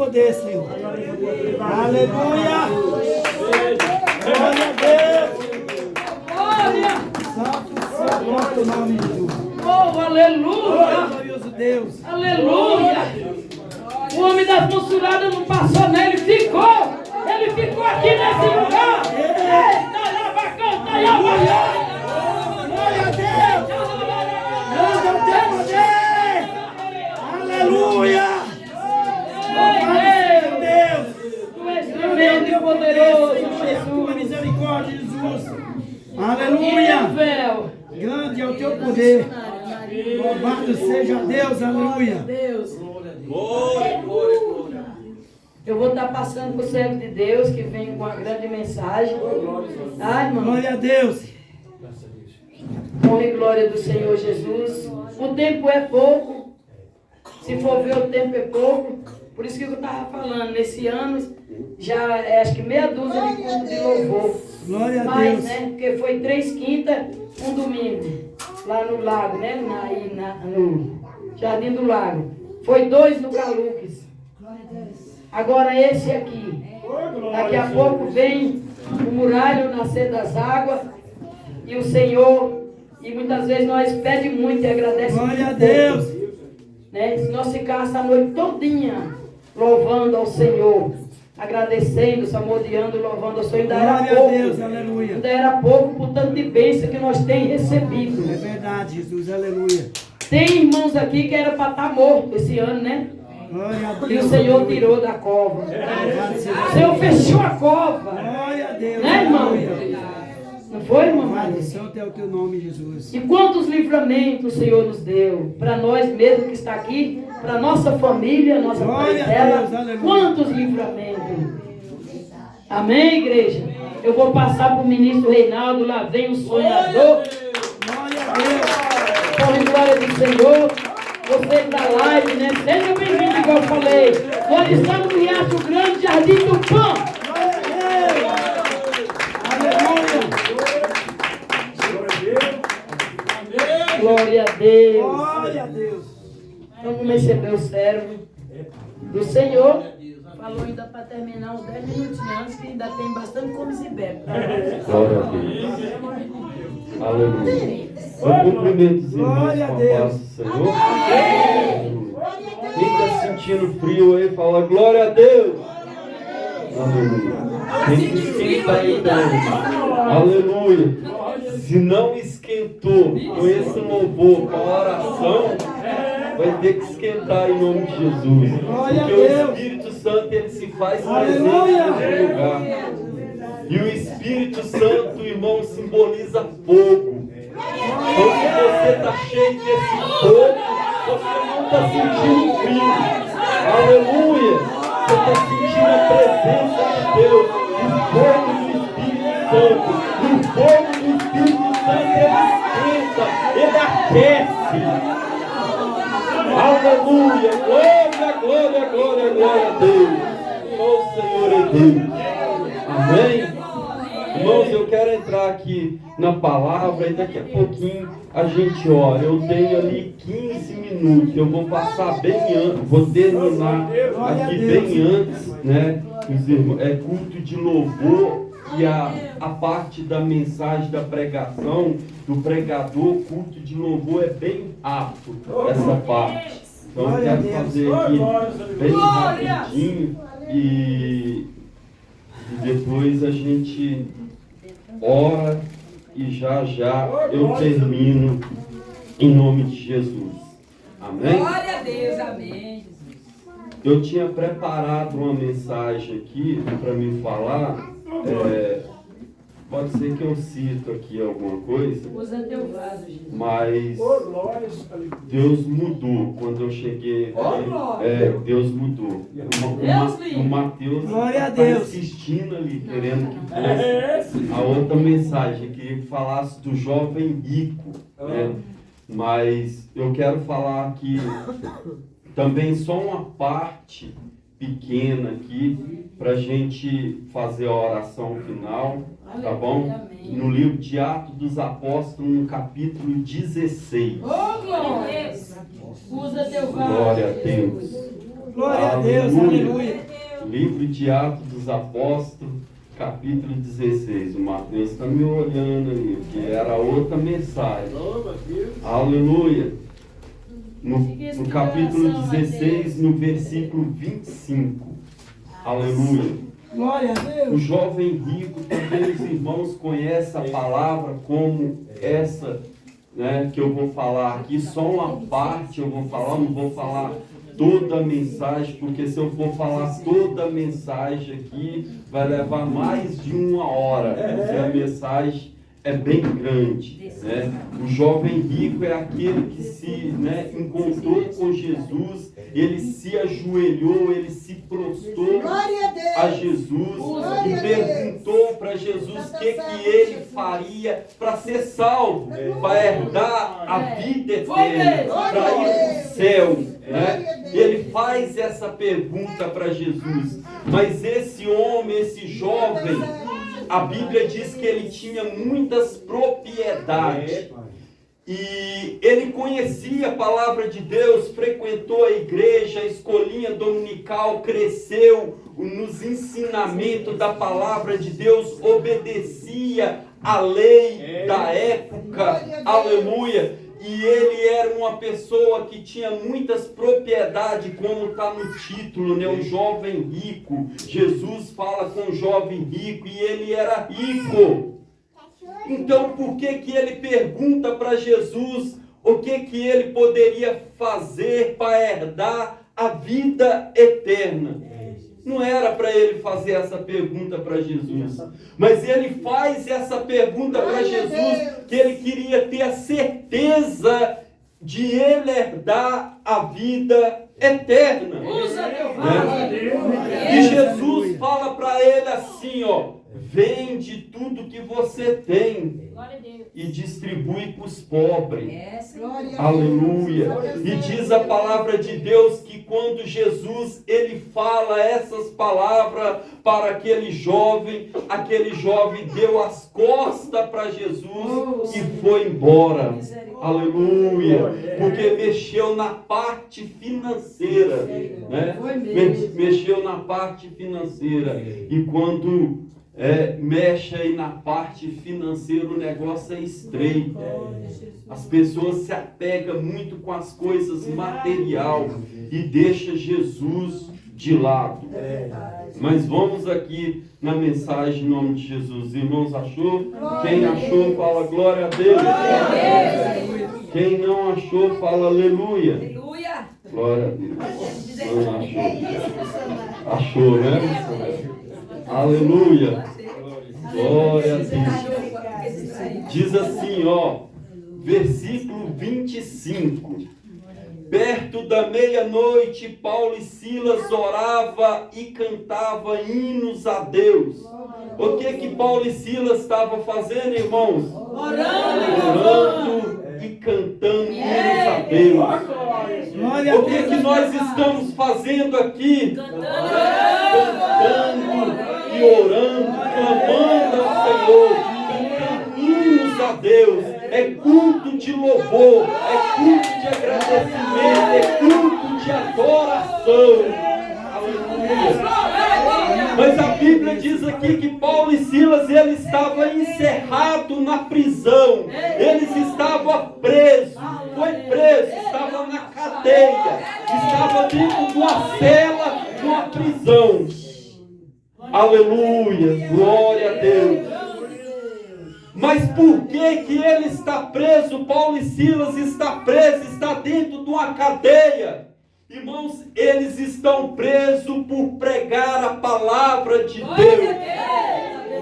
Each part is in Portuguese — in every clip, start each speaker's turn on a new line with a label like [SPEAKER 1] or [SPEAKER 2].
[SPEAKER 1] poder, Senhor. Aleluia. Glória a Deus.
[SPEAKER 2] Glória.
[SPEAKER 1] Santo o nome de Jesus.
[SPEAKER 2] Oh, aleluia.
[SPEAKER 1] Glorioso Deus.
[SPEAKER 2] Aleluia. O homem das monsuradas não passou nele, ficou. Ele ficou aqui nesse lugar. Eita, lavacanta, lavacanta.
[SPEAKER 1] Glória a Deus. Deus é o teu poder. Aleluia. Deus.
[SPEAKER 2] Tu és tremendo e poderoso,
[SPEAKER 1] Tua
[SPEAKER 2] Jesus.
[SPEAKER 1] misericórdia, Jesus.
[SPEAKER 2] E
[SPEAKER 1] Aleluia.
[SPEAKER 2] o véu.
[SPEAKER 1] Grande é o teu poder. Louvado seja Deus. Aleluia.
[SPEAKER 2] Deus.
[SPEAKER 3] Glória, glória, glória.
[SPEAKER 2] Eu vou estar passando para o servo de Deus que vem com uma grande mensagem. Ai, irmão.
[SPEAKER 1] Glória a Deus.
[SPEAKER 2] Honra e glória do Senhor Jesus. O tempo é pouco. Se for ver, o tempo é pouco. Por isso que eu estava falando, nesse ano já é acho que meia dúzia de culto de louvor.
[SPEAKER 1] Glória a
[SPEAKER 2] Mas,
[SPEAKER 1] Deus.
[SPEAKER 2] né? Porque foi 3 quintas, um domingo. Lá no lago, né? No Jardim do Lago. Foi 2 no Galuques. Agora esse aqui. Daqui a pouco vem o Muralho Nascer das Águas. E o Senhor, e muitas vezes nós pedimos muito e agradecemos.
[SPEAKER 1] Glória a
[SPEAKER 2] muito
[SPEAKER 1] Deus.
[SPEAKER 2] pouco, né? Se nós ficássemos a noite todinha louvando ao Senhor, agradecendo, salmodiando, louvando ao Senhor, ainda era
[SPEAKER 1] Glória a
[SPEAKER 2] pouco.
[SPEAKER 1] Deus. Aleluia.
[SPEAKER 2] Ainda era pouco por tanto de bênção que nós temos recebido.
[SPEAKER 1] É verdade, Jesus. Aleluia.
[SPEAKER 2] Tem irmãos aqui que era para estar morto esse ano, né?
[SPEAKER 1] Glória a Deus.
[SPEAKER 2] E o Senhor tirou da cova. O Senhor fechou a cova.
[SPEAKER 1] Glória a Deus.
[SPEAKER 2] Né, irmão?
[SPEAKER 1] Aleluia.
[SPEAKER 2] Não foi, irmão?
[SPEAKER 1] Louvado santo é o teu nome, Jesus.
[SPEAKER 2] E quantos livramentos o Senhor nos deu, para nós mesmo que está aqui, para nossa família, nossa
[SPEAKER 1] Glória a
[SPEAKER 2] parentela,
[SPEAKER 1] Deus, aleluia.
[SPEAKER 2] quantos livramentos. Amém, igreja? Eu vou passar para o ministro Reinaldo, lá vem o sonhador.
[SPEAKER 1] Glória a Deus.
[SPEAKER 2] Por glória do Senhor, você da live, né? Seja bem-vindo, igual eu falei. Nós estamos no Riacho Grande, Jardim do Pão. Glória a Deus.
[SPEAKER 1] Glória a Deus.
[SPEAKER 2] Vamos receber o servo do Senhor. Falou ainda para terminar uns 10 minutinhos, que ainda tem bastante como se bebe.
[SPEAKER 4] Glória a Deus. Aleluia. Eu cumprimento os irmãos
[SPEAKER 1] Glória a
[SPEAKER 4] com a
[SPEAKER 1] Deus.
[SPEAKER 4] paz do Senhor. Quem está sentindo frio aí, fala glória a Deus. Aleluia. Quem que esquenta então? Aleluia. Se não esquentou com esse louvor, com a oração, vai ter que esquentar em nome de Jesus.
[SPEAKER 1] Glória a
[SPEAKER 4] Porque o
[SPEAKER 1] Deus.
[SPEAKER 4] Espírito Santo, ele se faz presente
[SPEAKER 1] Aleluia.
[SPEAKER 4] nesse lugar. E o Espírito Santo, irmão, simboliza fogo. Então, se você está cheio desse fogo, você não está sentindo frio. Aleluia. Você está sentindo a presença de Deus. O fogo do Espírito Santo. E o fogo do Espírito Santo, ele esquenta, ele aquece. Aleluia. Glória, glória, glória, glória a Deus. O Senhor é Deus. Amém? Irmãos, eu quero entrar aqui na palavra e daqui a pouquinho a gente ora. Eu tenho ali 15 minutos. Eu vou passar bem antes, vou terminar aqui bem antes, né? Os irmãos, é culto de louvor e a parte da mensagem da pregação, do pregador, culto de louvor é bem rápido, essa parte. Então eu quero fazer aqui bem rapidinho e depois a gente ora e já eu termino em nome de Jesus. Amém?
[SPEAKER 5] Glória a Deus, amém.
[SPEAKER 4] Eu tinha preparado uma mensagem aqui para me falar. Pode ser que eu cito aqui alguma coisa,
[SPEAKER 2] Usa teu vaso, gente.
[SPEAKER 4] mas Deus mudou quando eu cheguei. Deus mudou. O Mateus
[SPEAKER 1] Glória a
[SPEAKER 4] está
[SPEAKER 1] Deus.
[SPEAKER 4] insistindo ali, querendo que fosse a outra mensagem, queria que falasse do jovem rico, né? Mas eu quero falar aqui também só uma parte pequena aqui para a gente fazer a oração final, tá bom? No livro de Atos dos Apóstolos, no capítulo 16.
[SPEAKER 2] Ô, glória! Usa teu vaso.
[SPEAKER 4] Glória a Deus.
[SPEAKER 1] Glória a Deus, aleluia.
[SPEAKER 4] Livro de Atos dos Apóstolos, capítulo 16. O Mateus está me olhando ali, que era outra mensagem. Aleluia. No capítulo 16, no versículo 25. Aleluia.
[SPEAKER 1] Glória a Deus.
[SPEAKER 4] O jovem rico, também os irmãos conhecem a palavra como essa, né, que eu vou falar aqui. Só uma parte eu vou falar, não vou falar toda a mensagem, porque se eu for falar toda a mensagem aqui, vai levar mais de 1 hora, porque a mensagem é bem grande, né? O jovem rico é aquele que se, né, encontrou com Jesus, ele se ajoelhou, ele se prostrou a Jesus e perguntou para Jesus o que ele faria para ser salvo, para herdar a vida eterna, para ir para o céu, né? Ele faz essa pergunta para Jesus, mas esse homem, esse jovem, a Bíblia diz que ele tinha muitas propriedades. E ele conhecia a palavra de Deus, frequentou a igreja, a escolinha dominical, cresceu nos ensinamentos da palavra de Deus, obedecia à lei da época, aleluia. E ele era uma pessoa que tinha muitas propriedades, como está no título, né? O jovem rico. Jesus fala com o jovem rico e ele era rico. Então, por que ele pergunta para Jesus o que ele poderia fazer para herdar a vida eterna? Não era para ele fazer essa pergunta para Jesus, mas ele faz essa pergunta para Jesus, que ele queria ter a certeza de ele herdar a vida eterna. E Jesus fala para ele assim, ó: vende tudo que você tem e distribui para os pobres. Aleluia. E diz a palavra de Deus que quando Jesus ele fala essas palavras para aquele jovem deu as costas para Jesus e foi embora. Aleluia. Porque mexeu na parte financeira, né? Mexeu na parte financeira. E quando mexe aí na parte financeira, o negócio é estreito. As pessoas se apegam muito com as coisas materiais e deixa Jesus de lado. Mas vamos aqui na mensagem em nome de Jesus. Irmãos, achou? Quem achou, fala glória a Deus. Quem não achou, fala aleluia. Glória a Deus. Não achou. Achou, né? Aleluia. Glória a Deus. Diz assim, ó, versículo 25. Perto da meia-noite, Paulo e Silas orava e cantava hinos a Deus. O que Paulo e Silas estavam fazendo, irmãos? Orando e cantando hinos a Deus. O que nós estamos fazendo aqui? Cantando e orando, clamando ao Senhor, cantando hinos a Deus. É culto de louvor, é culto de agradecimento, é culto de adoração. Aleluia. Mas a Bíblia diz aqui que Paulo e Silas, eles estavam encerrados na prisão. Eles estavam presos, estavam na cadeia, estavam dentro de uma cela, de uma prisão. Aleluia, glória a Deus. Mas por que ele está preso? Paulo e Silas está preso, está dentro de uma cadeia. Irmãos, eles estão presos por pregar a palavra de Deus.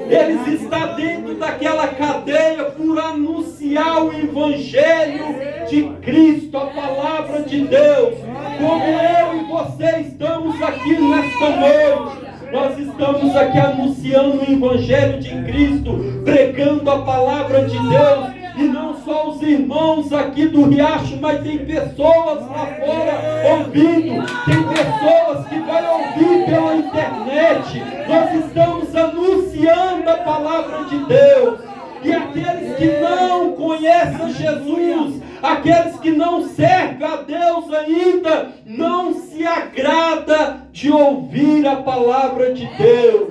[SPEAKER 4] Eles estão dentro daquela cadeia por anunciar o Evangelho de Cristo, a palavra de Deus. Como eu e você estamos aqui nesta noite. Nós estamos aqui anunciando o Evangelho de Cristo, pregando a palavra de Deus. E não só os irmãos aqui do Riacho, mas tem pessoas lá fora ouvindo. Tem pessoas que vão ouvir pela internet. Nós estamos anunciando a palavra de Deus. E aqueles que não conhecem Jesus, Aqueles que não servem a Deus ainda, não se agrada de ouvir a palavra de Deus.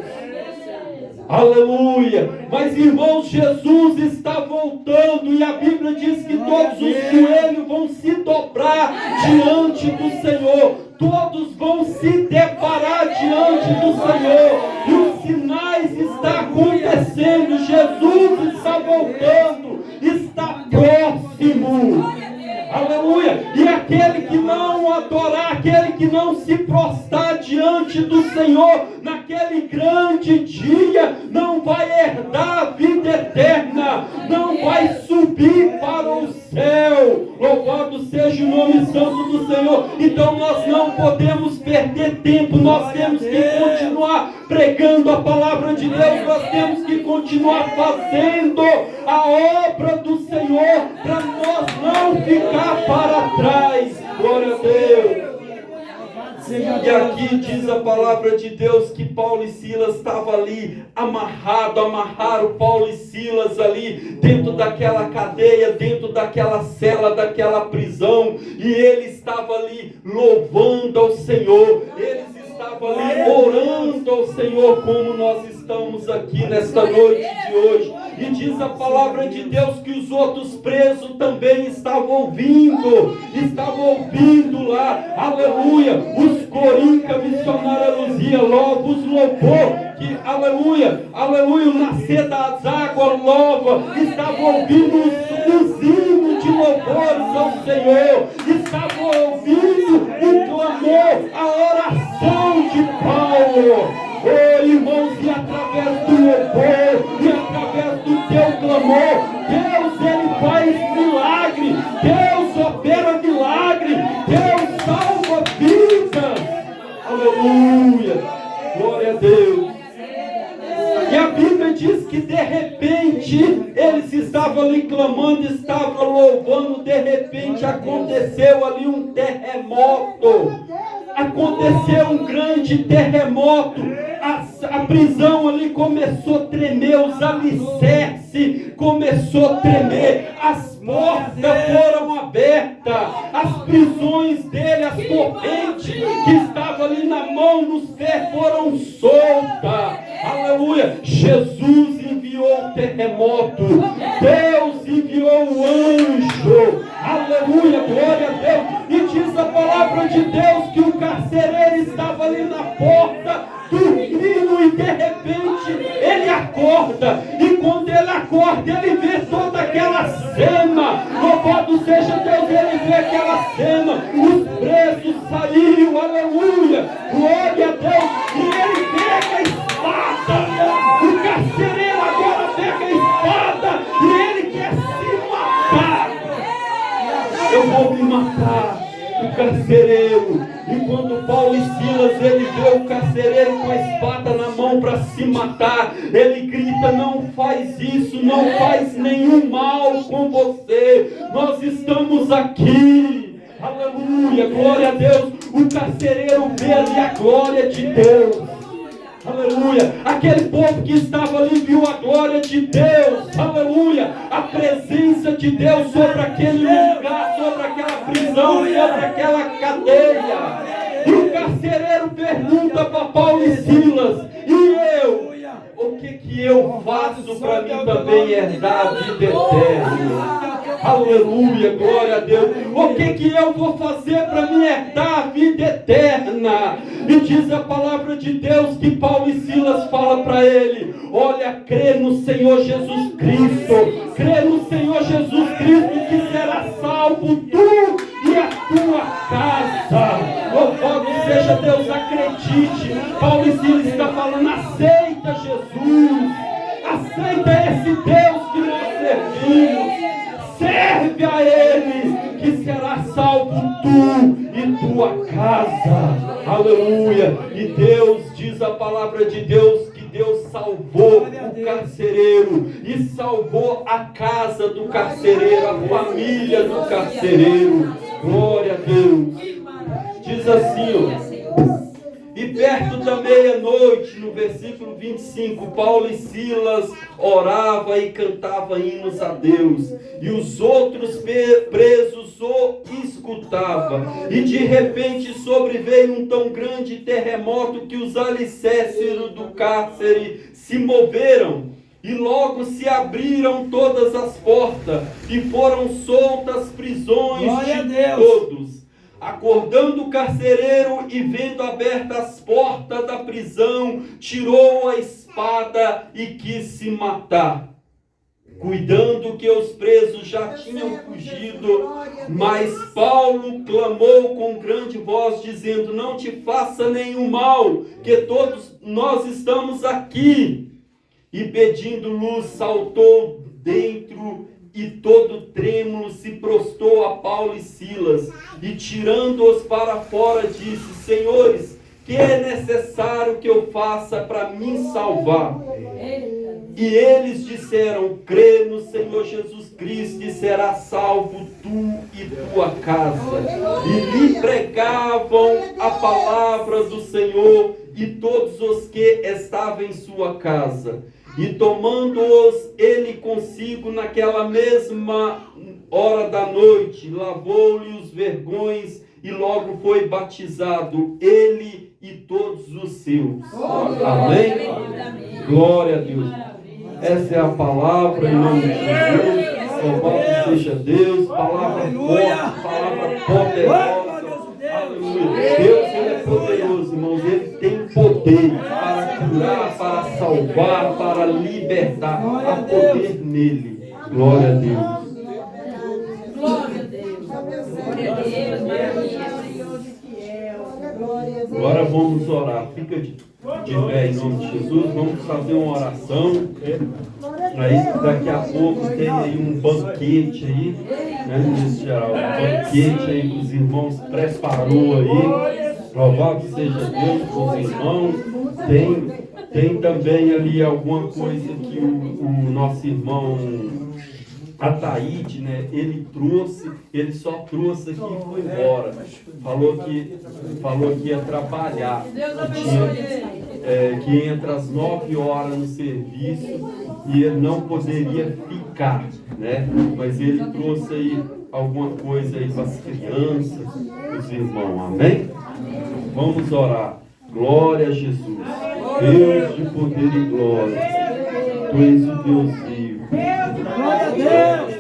[SPEAKER 4] Aleluia. Mas, irmãos, Jesus está voltando e a Bíblia diz que todos os joelhos vão se dobrar diante do Senhor. Todos vão se deparar diante do Senhor. E os sinais estão acontecendo. Jesus está voltando. Está próximo. Aleluia. E aquele que não adorar, aquele que não se prostrar diante do Senhor naquele grande dia, não vai herdar a vida eterna, não vai subir para o céu. Louvado seja o nome santo do Senhor. Então nós não podemos perder tempo, nós temos que continuar pregando a palavra de Deus, nós temos que continuar fazendo a obra do Senhor, para nós não ficar para trás. Glória a Deus. E aqui diz a palavra de Deus que Paulo e Silas estavam ali amarraram Paulo e Silas ali dentro daquela cadeia, dentro daquela cela, daquela prisão, e ele estava ali louvando ao Senhor, eles estavam ali orando ao Senhor, como nós estamos aqui nesta noite de hoje. E diz a palavra de Deus que os outros presos também estavam ouvindo lá, aleluia, os Corinca, missionária Luzia, logo os louvor, que aleluia, aleluia, o nascer das águas nova, estavam ouvindo os hinos de louvores ao Senhor, estavam ouvindo o clamor, a oração de Paulo. Oh, irmãos, e através do louvor, e através do teu clamor, Deus, Ele faz milagre, Deus opera milagre, Deus salva vidas. Aleluia, glória a Deus. E a Bíblia diz que de repente, eles estavam ali clamando, estavam louvando, de repente aconteceu ali um terremoto. Aconteceu um grande terremoto, a prisão ali começou a tremer, os alicerces começou a tremer, as portas foram abertas, as prisões dele, as correntes que estavam ali na mão, nos pés, foram soltas. Aleluia, Jesus enviou o terremoto, Deus enviou o anjo, aleluia, glória a Deus. E diz a palavra de Deus que o carcereiro estava ali na porta, dormindo, e de repente ele acorda, e quando ele acorda, ele vê toda aquela cena, louvado seja Deus, ele vê aquela cena, os presos saíram, aleluia, glória a Deus, e ele pega a espada, o carcereiro agora pega a espada, e ele quer se matar. Eu vou me matar, o carcereiro. E quando Paulo e Silas, ele vê o carcereiro com a espada na mão para se matar, ele grita: não faz isso, não faz nenhum mal com você, nós estamos aqui. Aleluia, glória a Deus. O carcereiro vê ali a glória de Deus. Aleluia, aquele povo que estava ali viu a glória de Deus, aleluia, a presença de Deus sobre aquele lugar, sobre aquela prisão, sobre aquela cadeia. E o carcereiro pergunta para Paulo e Silas: e eu? O que eu faço para mim também herdar a vida eterna? Aleluia, glória a Deus. O que eu vou fazer para me herdar a vida eterna? E diz a palavra de Deus que Paulo e Silas falam para ele: olha, crê no Senhor Jesus Cristo, crê no Senhor Jesus Cristo, que será salvo tu e a tua casa. Louvado seja Deus, acredite. Paulo e Silas está falando: aceita Jesus, aceita esse Deus que nós servimos, serve a Ele, que será salvo tu e tua casa. Aleluia. E Deus, diz a palavra de Deus, que Deus salvou o carcereiro e salvou a casa do carcereiro, a família do carcereiro. Glória a Deus. Diz assim, ó: e E perto da meia-noite, no versículo 25, Paulo e Silas oravam e cantavam hinos a Deus. E os outros presos o escutavam. E de repente sobreveio um tão grande terremoto que os alicerces do cárcere se moveram. E logo se abriram todas as portas e foram soltas prisões
[SPEAKER 1] Glória
[SPEAKER 4] de
[SPEAKER 1] a Deus.
[SPEAKER 4] todos. Acordando o carcereiro e vendo abertas as portas da prisão, tirou a espada e quis se matar. Cuidando que os presos já tinham fugido, mas Paulo clamou com grande voz, dizendo: não te faça nenhum mal, que todos nós estamos aqui. E pedindo luz, saltou dentro e todo trêmulo se prostou a Paulo e Silas. E tirando-os para fora, disse: senhores, que é necessário que eu faça para me salvar? E eles disseram: crê no Senhor Jesus Cristo e será salvo tu e tua casa. E lhe pregavam a palavra do Senhor e todos os que estavam em sua casa. E tomando-os ele consigo naquela mesma hora da noite, lavou-lhe os vergões e logo foi batizado, ele e todos os seus. Amém? Glória a Deus. Essa é a palavra em nome de Jesus. Louvado seja Deus. Palavra forte, palavra poderosa. Aleluia. Deus, ele é poderoso, irmãos. Ele tem poder para curar, para salvar, para libertar. Há poder nele. Glória a Deus.
[SPEAKER 5] Glória a Deus. Glória a Deus. Maravilha.
[SPEAKER 4] Agora vamos orar. Fica de pé em nome de Jesus. Vamos fazer uma oração. Aí daqui a pouco tem aí um banquete aí, né, ministro geral? Um banquete aí que os irmãos preparou aí. Louvado seja Deus com os irmãos. Tem também ali alguma coisa que o nosso irmão Ataíde, né? Ele só trouxe aqui e foi embora. Falou que ia trabalhar. Que entra às 9 horas no serviço e ele não poderia ficar, né? Mas ele trouxe aí alguma coisa aí para as crianças, os irmãos, amém? Vamos orar. Glória a Jesus. Deus de poder e glória. Tu és o Deus vivo.
[SPEAKER 1] Glória a Deus.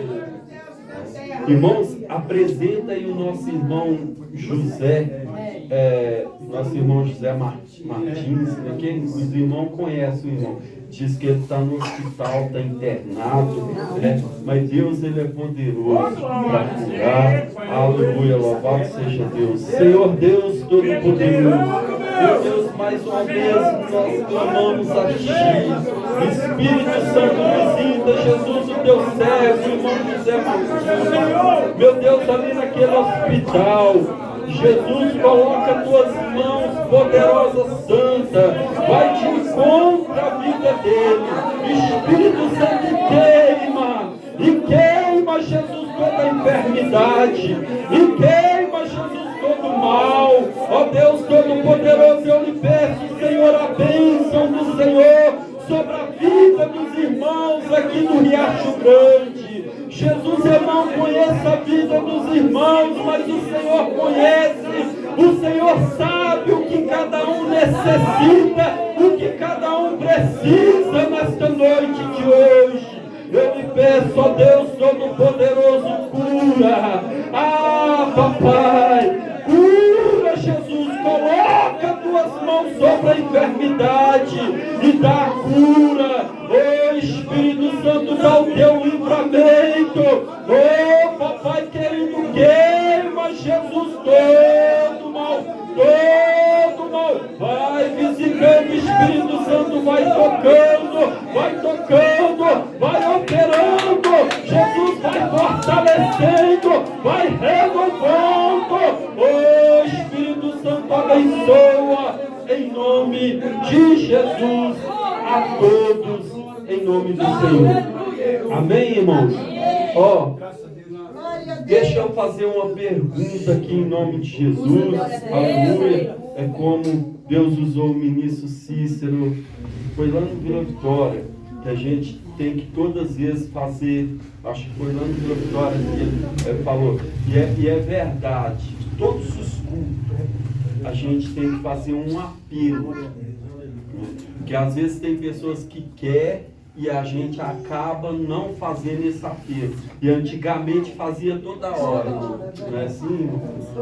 [SPEAKER 4] Irmãos, apresenta aí o nosso irmão José. Nosso irmão José Martins, né? Quem os irmãos conhecem o irmão, diz que ele está no hospital, está internado, né? Mas Deus, ele é poderoso para curar. Aleluia, louvado seja Deus. Senhor Deus Todo-Poderoso, meu Deus, mais uma vez nós clamamos a Ti. Espírito Santo, visita Jesus, o Teu servo, irmão José Martins, meu Deus, ali naquele hospital. Jesus, coloca as tuas mãos poderosas, santa, vai de encontro à vida dele. Espírito Santo, queima, Jesus, toda enfermidade, e queima, Jesus, todo mal. Ó Deus Todo-Poderoso, eu lhe peço, Senhor, a bênção do Senhor sobre a vida dos irmãos aqui no Riacho Grande. Jesus, eu não conheço a vida dos irmãos, mas o Senhor conhece. O Senhor sabe o que cada um necessita, o que cada um precisa nesta noite de hoje. Eu lhe peço, ó Deus Todo-Poderoso, cura. Ah, papai, cura, Jesus, coloca tuas mãos sobre a enfermidade e dá a cura. Ô Espírito Santo, dá o teu livramento. Ô papai querido, queima, Jesus, todo mal. Vai visitando, Espírito Santo, vai tocando, vai operando. Jesus vai fortalecendo, vai renovando. Ô Espírito Santo, abençoa em nome de Jesus a todos, em nome do Senhor. Amém, irmãos? Ó, Deixa eu fazer uma pergunta aqui em nome de Jesus. Aleluia. É como Deus usou o ministro Cícero. Foi lá no Vila Vitória, que a gente tem que todas as vezes fazer. Acho que foi lá no Vila Vitória que ele falou. E é verdade. Todos os cultos, a gente tem que fazer um apelo. Porque às vezes tem pessoas que querem e a gente acaba não fazendo esse apelo. E antigamente fazia toda hora. Não é assim?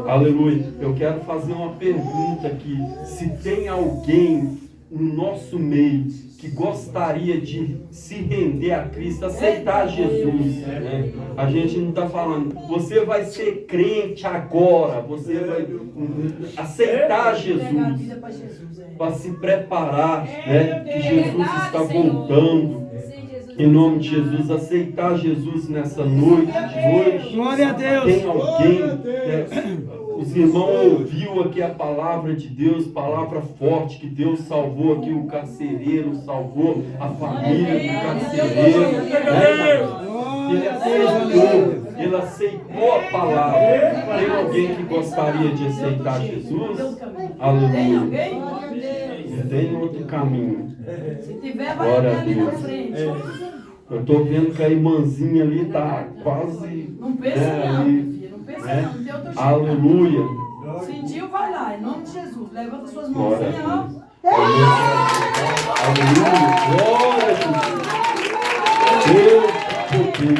[SPEAKER 4] Aleluia. Eu quero fazer uma pergunta aqui. Se tem alguém no nosso meio que gostaria de se render a Cristo, aceitar Jesus, né? A gente não está falando, você vai ser crente agora, você vai aceitar Jesus, para se preparar, né? Que Jesus está voltando. Em nome de Jesus, aceitar Jesus nessa noite de hoje.
[SPEAKER 1] Glória a Deus.
[SPEAKER 4] Tem alguém, né? Os irmãos ouviu aqui a palavra de Deus, palavra forte, que Deus salvou aqui o carcereiro, salvou a família do carcereiro, né? Ele aceitou a palavra. Tem alguém que gostaria de aceitar Jesus? Aleluia. Tem outro caminho. Glória a Deus. Eu estou vendo que a irmãzinha ali está quase.
[SPEAKER 2] Não pensa não, filho. Não pensa não. Não tem outro jeito.
[SPEAKER 4] Aleluia.
[SPEAKER 2] Sentiu, vai lá. Em nome de Jesus. Levanta suas
[SPEAKER 4] Glória
[SPEAKER 2] mãozinhas,
[SPEAKER 4] a
[SPEAKER 2] ó.
[SPEAKER 4] Deus. Aleluia. Glória a Jesus. Deus poder.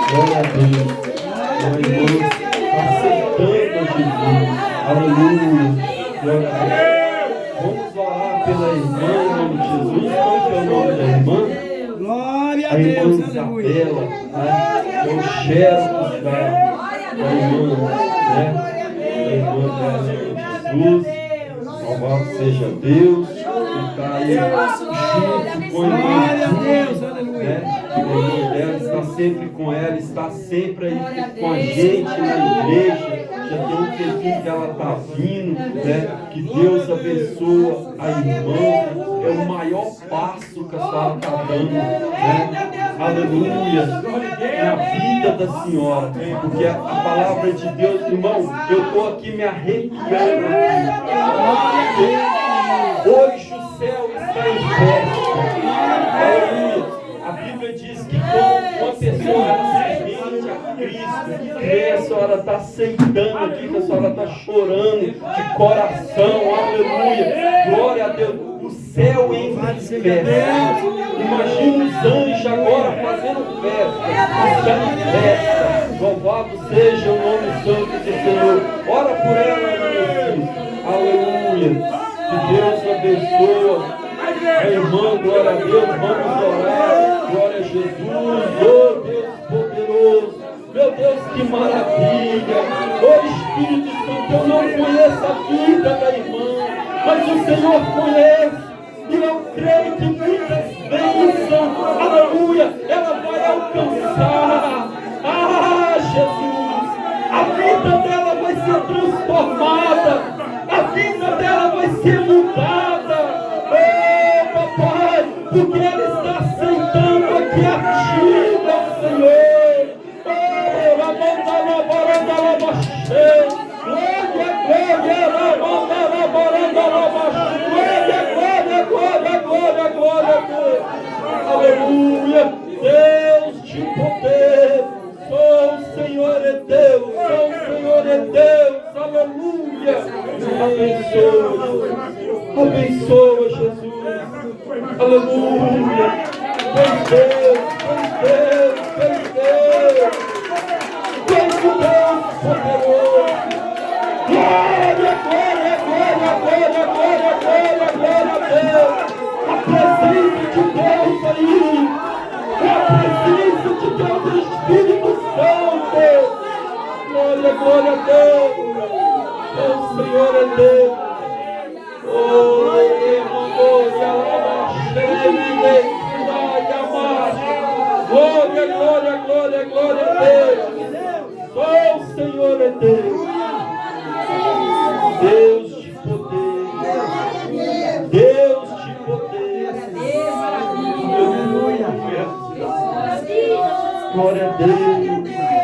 [SPEAKER 4] Glória a Deus. Glória a Deus. Aceitando a Jesus. Aleluia. Glória a Deus. Vamos orar pela irmã em nome de Jesus. Qual que é o nome da irmã?
[SPEAKER 1] Glória a
[SPEAKER 4] A irmã
[SPEAKER 1] Deus,
[SPEAKER 4] Isabela,
[SPEAKER 1] aleluia.
[SPEAKER 4] né? Eu cheiro da irmã, né? Da irmã dela, Jesus. Louvado seja Deus. Que está aí junto com a
[SPEAKER 1] Glória a
[SPEAKER 4] irmã,
[SPEAKER 1] Deus, aleluia.
[SPEAKER 4] né? A irmã dela está sempre com ela, está sempre aí com a gente na igreja. Já tem um tempinho que ela está vindo, né? Que Deus abençoa a irmã. É o maior passo que a senhora está dando, né? Aleluia. Na vida da senhora. Porque a palavra de Deus, irmão, eu estou aqui me arrepiando. Hoje o céu está em festa. Aleluia. A Bíblia diz que quando uma pessoa se rende a Cristo, que a senhora está aceitando aqui, que a senhora está chorando de coração, aleluia, glória a Deus, o céu entra em festa. Imagina os anjos agora fazendo festa, está em festa. Louvado seja o nome santo do Senhor. Ora por ela, meu filho, aleluia. Que Deus abençoe a irmã, glória a Deus, vamos orar, glória a Jesus, oh Deus poderoso, meu Deus, que maravilha, oh Espírito Santo, eu não conheço a vida da irmã, mas o Senhor conhece, e eu creio que muitas bênçãos, aleluia, ela vai alcançar, Jesus, a vida dela vai ser transformada, a vida dela vai ser mudada, porque Ele está aceitando aqui a ti, meu Senhor. Oh, la manda la baranda la baixê. Glória. Aleluia. Deus de poder. Sou o Senhor é Deus. Sou o Senhor é Deus. Aleluia. Abençoa, Jesus. Aleluia. Pois Deus. Pois o Deus poderoso. Glória a Deus. A presença de Deus aí. A presença de Deus, o Espírito Santo. Glória a Deus. O Senhor é Deus. Oh, glória a Deus. Oh, o Senhor é Deus. Deus de poder. Deus de poder. Aleluia. Glória a Deus.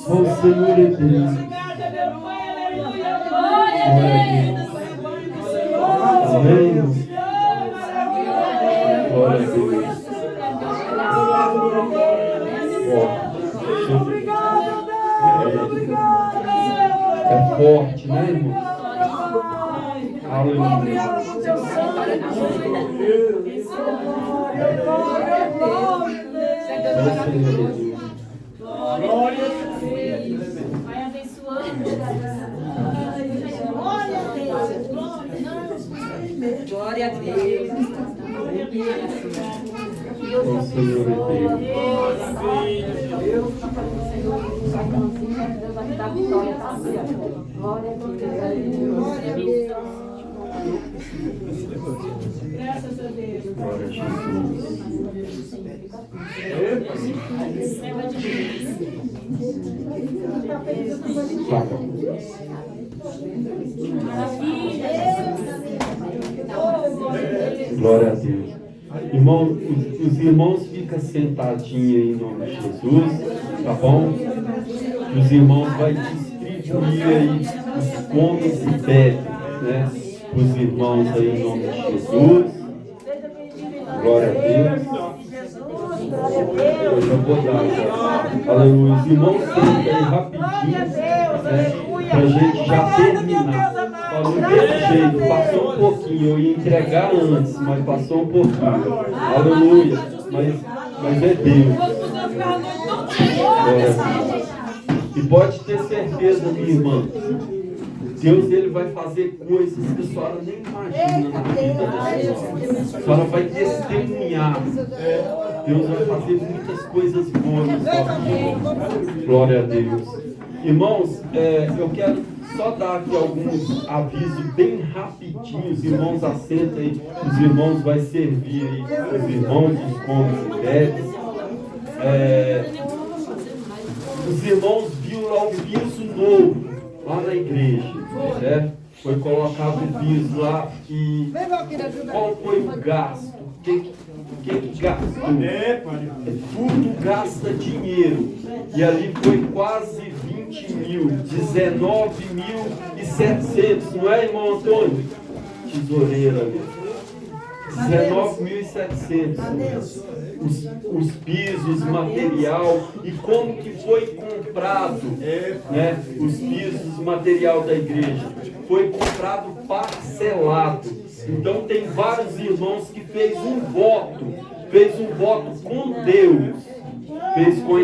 [SPEAKER 4] Oh, Senhor é Deus. Amém. Glória a Deus. É forte, né, irmão? Aleluia.
[SPEAKER 5] Vai abençoando. Glória a Deus.
[SPEAKER 4] Oh, Senhor é Deus.
[SPEAKER 5] Graças a Deus.
[SPEAKER 4] Glória a Jesus. Glória a Deus. Irmão, os irmãos ficam sentadinhos aí em nome de Jesus, tá bom? Os irmãos vão distribuir aí os comes e bebem, né? Os irmãos aí em nome de Jesus. Glória a Deus. Eu já vou dar já. Aleluia. Os irmãos sentam aí rapidinho, né? Pra gente já terminar. Falou desse jeito, passou um pouquinho. Eu ia entregar antes, mas passou um pouquinho. Aleluia. Mas é Deus. Glória a Deus. E pode ter certeza, minha irmã. Deus ele vai fazer coisas que a senhora nem imagina na vida da senhora. A senhora vai testemunhar. Deus vai fazer muitas coisas boas na sua vida. Glória a Deus. Irmãos, eu quero só dar aqui alguns avisos bem rapidinho. Os irmãos assentam aí. Os irmãos vão servir aí. Os irmãos, os comes e bebes. Os irmãos viram lá o piso novo, lá na igreja, certo? Foi colocado o piso lá e qual foi o gasto? O que gastou? Tudo gasta dinheiro. E ali foi quase 20 mil, 19.700, não é, irmão Antônio? Tesoureira ali. 19.700. Os pisos, material e como que foi comprado, né? Os pisos, material da igreja foi comprado parcelado. Então tem vários irmãos que fez um voto com Deus, fez com a